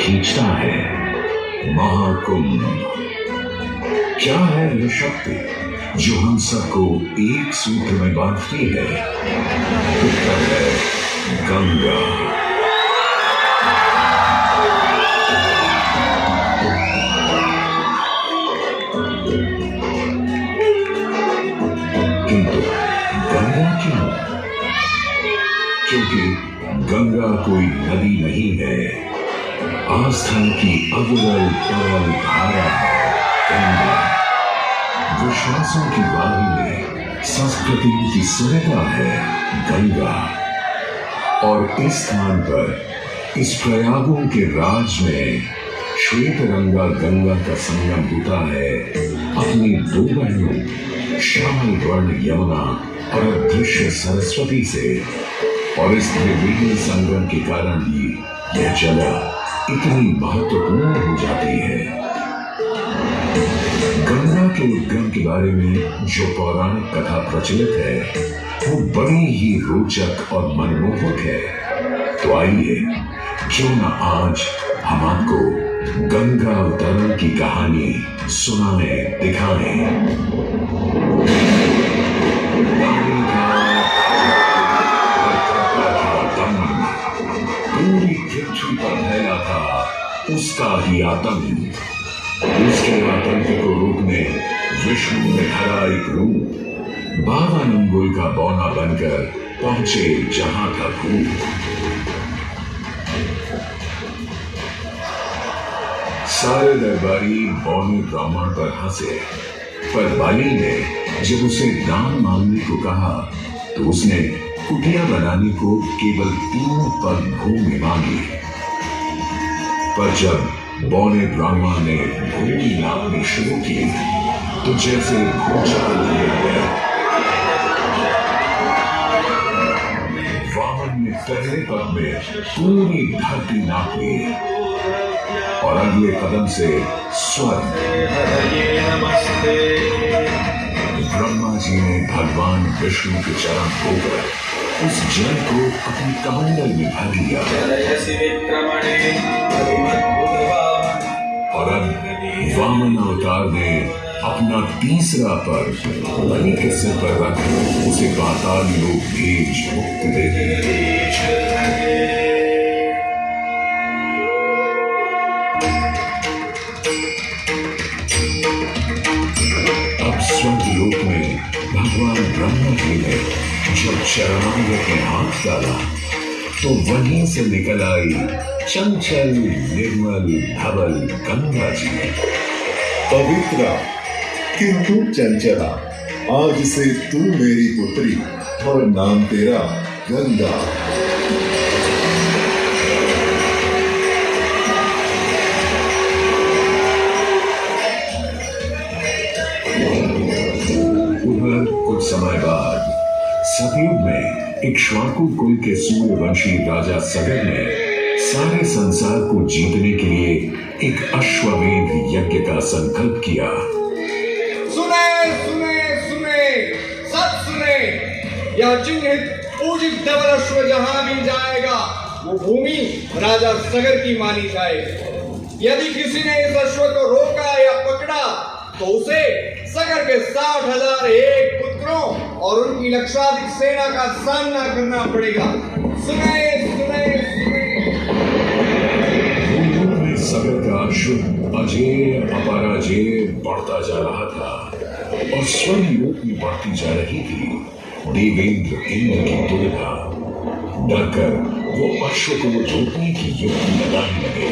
खींचता है महाकुंभ। क्या है वह शक्ति जो हम सबको एक सूत्र में बांधती है? उत्तर है गंगा। किंतु गंगा क्यों? क्योंकि गंगा कोई नदी नहीं है, आस्था की अविरल तरल धारा गंगा। विश्वासों की वाही में संस्कृति की सुरता है गंगा। और इस स्थान पर इस प्रयागों के राज में श्वेत रंगा गंगा का संगम होता है अपनी दो बहनों श्यामल वर्ण यमुना और अदृश्य सरस्वती से। और इस त्रिवेणी संगम के कारण ही यह जगह इतनी महत्वपूर्ण हो जाती है। गंगा के उद्गम के बारे में जो पौराणिक कथा प्रचलित है वो बड़ी ही रोचक और मनमोहक है। तो आइए क्यों न आज हम आपको गंगा अवतरण की कहानी सुनाए दिखाएं। पूरी पृथ्वी पर फैला था उसका ही आतंक। उसके आतंक को रोकने विष्णु ने धरा एक रूप। 12 अंगुल का बौना बनकर पहुंचे जहां था भूत। सारे दरबारी बौने ब्राह्मण पर हंसे, पर बाली ने जब उसे दान मांगने को कहा तो उसने कुटिया बनाने को केवल 3 पग भूमि मांगी। पर जब बौने ब्राह्मण ने भूमि नापनी शुरू की तो जैसे भूचाल दिया गया। वामन ने पहले पग में पूरी धरती नाप ली और अगले कदम से स्वर्ग। ब्रह्मा जी ने भगवान विष्णु के चरण धोकर उस जल को अपनी कमंडल में भर लिया। और अब वामन अवतार ने अपना तीसरा पर बलि के सिर पर रख उसे पाताल लोक भेज मुक्ति दे दी। अब स्वर्ग लोक में भगवान ब्रह्मा जी ने जब चरणांग में हाथ डाला तो वहीं से निकल आई चंचल निर्मल धवल गंगा जी। पवित्रा किंतु चंचला, आज से तू मेरी पुत्री और नाम तेरा गंगा। उधर कुछ समय बाद सतयुग में इक्ष्वाकु कुल के सूर्यवंशी राजा सगर ने सारे संसार को जीतने के लिए एक अश्वमेध यज्ञ का संकल्प किया। सुने सुने सुने सब सुने, यह चिन्हित पूजित धवल अश्व जहां भी जाएगा वो भूमि राजा सगर की मानी जाएगी। यदि किसी ने इस अश्व को रोका या पकड़ा तो उसे सगर के 60,001 पुत्रों और उनकी लक्षाधिक सेना का सामना करना पड़ेगा। सुने सुने सुने। सगर का अश्व अजेय अपराजेय बढ़ता जा रहा था और स्वर्ग लोक में बढ़ती जा रही थी। देवेंद्र इंद्र की दुविधा डरकर वो अश्व को रोकने की युक्ति लगाने लगे।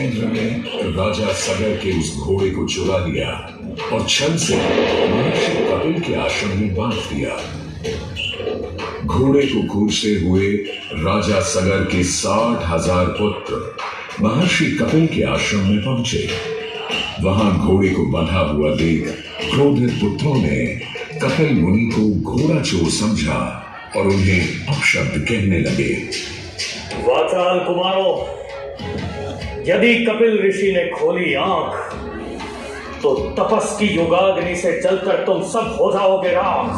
इंद्र ने राजा सगर के उस घोड़े को चुरा लिया और छल से महर्षि कपिल के आश्रम में बांध दिया। घोड़े को कूदते हुए राजा सगर के 60,000 पुत्र महर्षि कपिल के आश्रम में पहुंचे। वहां घोड़े को बंधा हुआ देख क्रोधित पुत्रों ने कपिल मुनि को घोड़ा चोर समझा और उन्हें अपशब्द कहने लगे। वाचाल कुमारों, यदि कपिल ऋषि ने खोली आंख तो तपस की युगाग्नि से जलकर तुम सब हो जाओगे राख।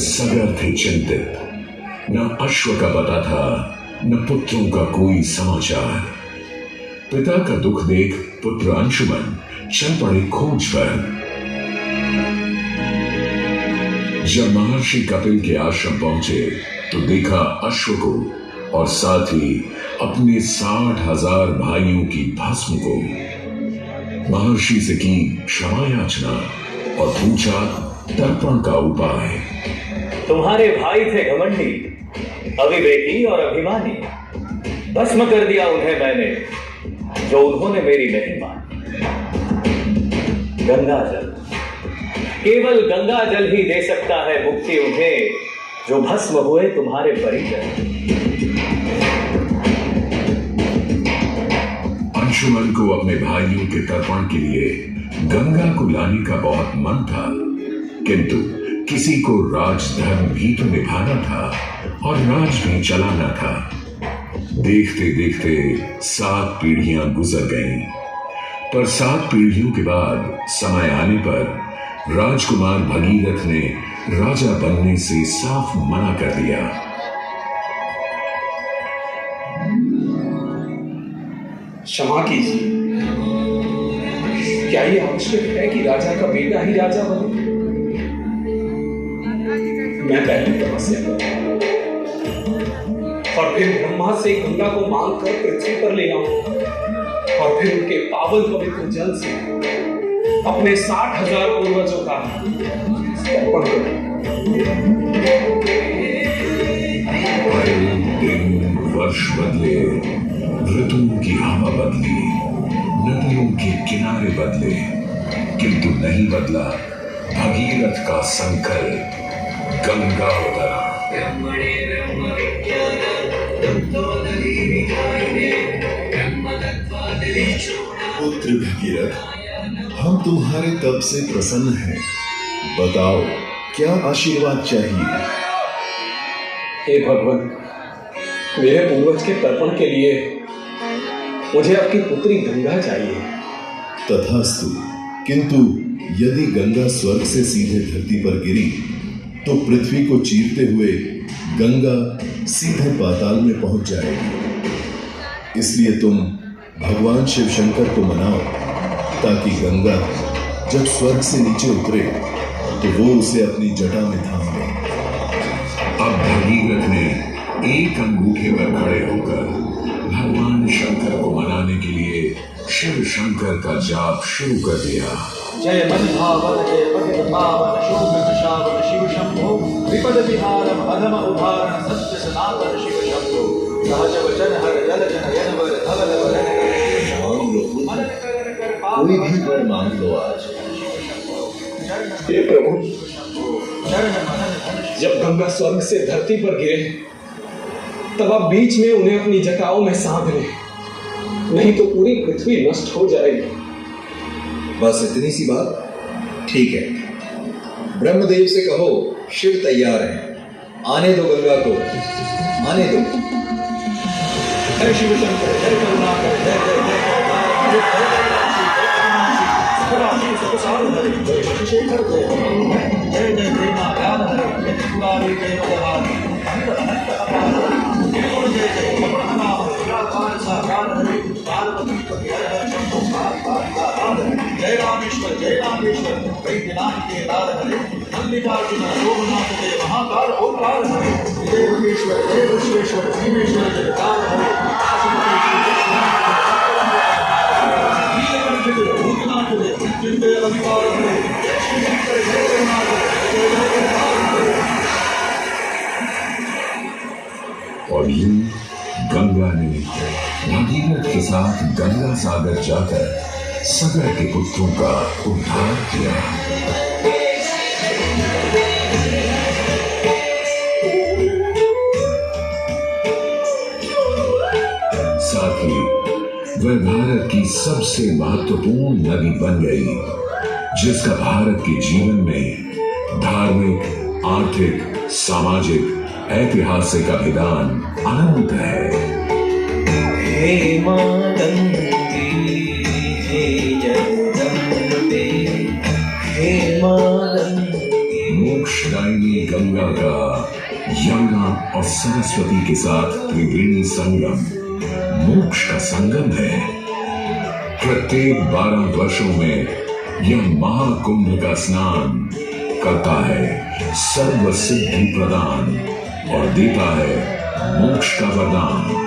सगर थे चिंतित। न अश्व का पता था, न पुत्रों का कोई समाचार। पिता का दुख देख पुत्र अंशुमन चल पड़े खोज पर। जब महर्षि कपिल के आश्रम पहुंचे तो देखा अश्व को और साथ ही अपने 60,000 भाइयों की भस्म को। महर्षि से की क्षमा याचना और पूछा तर्पण का उपाय। तुम्हारे भाई थे घमंडी, अविवेकी और अभिमानी। भस्म कर दिया उन्हें मैंने, जो उन्होंने मेरी नहीं मानी। गंगा जल, केवल गंगा जल ही दे सकता है मुक्ति उन्हें, जो भस्म हुए तुम्हारे परिजन। अंशुमन को अपने भाइयों के तर्पण के लिए गंगा को लाने का बहुत मन था, किंतु किसी को राजधर्म भी तो निभाना था और राज भी चलाना था। देखते देखते 7 पीढ़ियां गुजर गईं, पर 7 पीढ़ियों के बाद समय आने पर राजकुमार भगीरथ ने राजा बनने से साफ मना कर दिया। क्षमा कीजिए, क्या ये आवश्यक है कि राजा का बेटा ही राजा बने? मैं पहले तपस्या करूं और फिर ब्रह्मा से गंगा को मांगकर पृथ्वी पर ले आऊं और फिर उनके पावन पवित्र जल से अपने 60,000 पूर्वजों का तर्पण करूं। दिन वर्ष बदले, ऋतुओं की हवा बदली, नदियों के किनारे बदले, किंतु नहीं बदला भगीरथ का संकल्प। गंगा उतरा। पुत्र भगीरथ, हम तुम्हारे तप से प्रसन्न हैं। बताओ क्या आशीर्वाद चाहिए? हे भगवान, मेरे पूर्वज के तर्पण के लिए मुझे आपकी पुत्री गंगा चाहिए। तथास्तु, किंतु यदि गंगा स्वर्ग से सीधे धरती पर गिरी तो पृथ्वी को चीरते हुए गंगा सीधे पाताल में पहुंच जाएगी। इसलिए तुम भगवान शिव शंकर को मनाओ ताकि गंगा जब स्वर्ग से नीचे उतरे तो वो उसे अपनी जटा में थाम ले। अब भगीरथ ने एक अंगूठे पर खड़े होकर भगवान शंकर को मनाने के लिए शिव शंकर का जाप शुरू कर दिया। जय मन्भावन जय पतित पावन शोभ प्रशावन शिव शंभो विपद विहारम अधम उदाहरण सत्य सनातन शिव शंभो सहज वचन हर जल जन यनवर धवल वरण कोई भी वर मांग लो आज। हे प्रभु, जब गंगा स्वर्ग से धरती पर गिरे तब आप बीच में उन्हें अपनी जटाओं में साध लें, नहीं तो पूरी पृथ्वी नष्ट हो जाएगी। बस इतनी सी बात? ठीक है, ब्रह्मदेव से कहो शिव तैयार है, आने दो गंगा को, आने दो। जय शिव शंकर जय करुणाकर जय जय जय जय प्रेमा ज्ञान हरे पुरारी जय भगवान जय रामेश्वर वैद्यनाथ के लाल हरे मल्लिकार्जुन सोमनाथ के महाकाल ओंकार हरे जय योगेश्वर जय विश्वेश्वर भीमेश्वर जगताल हरे भूतनाथ हरे मृत्युंजय अवतार हरे जय श्री शंकर जय रघुनाथ जय जय और यूं गंगा ने भगीरथ के साथ गंगा सागर जाकर सगर के पुत्रों का उद्धार किया। साथ ही वह भारत की सबसे महत्वपूर्ण नदी बन गई, जिसका भारत के जीवन में धार्मिक, आर्थिक, सामाजिक, ऐतिहासिक अभिदान अनंत है। हे मां गंगे हे जगदम्बे हे मां गंगे मोक्षदायिनी गंगा का यमुना और सरस्वती के साथ त्रिवेणी संगम मोक्ष का संगम है। प्रत्येक 12 वर्षों में यह महाकुंभ का स्नान करता है सर्व सिद्धि प्रदान और देता है मोक्ष का वरदान।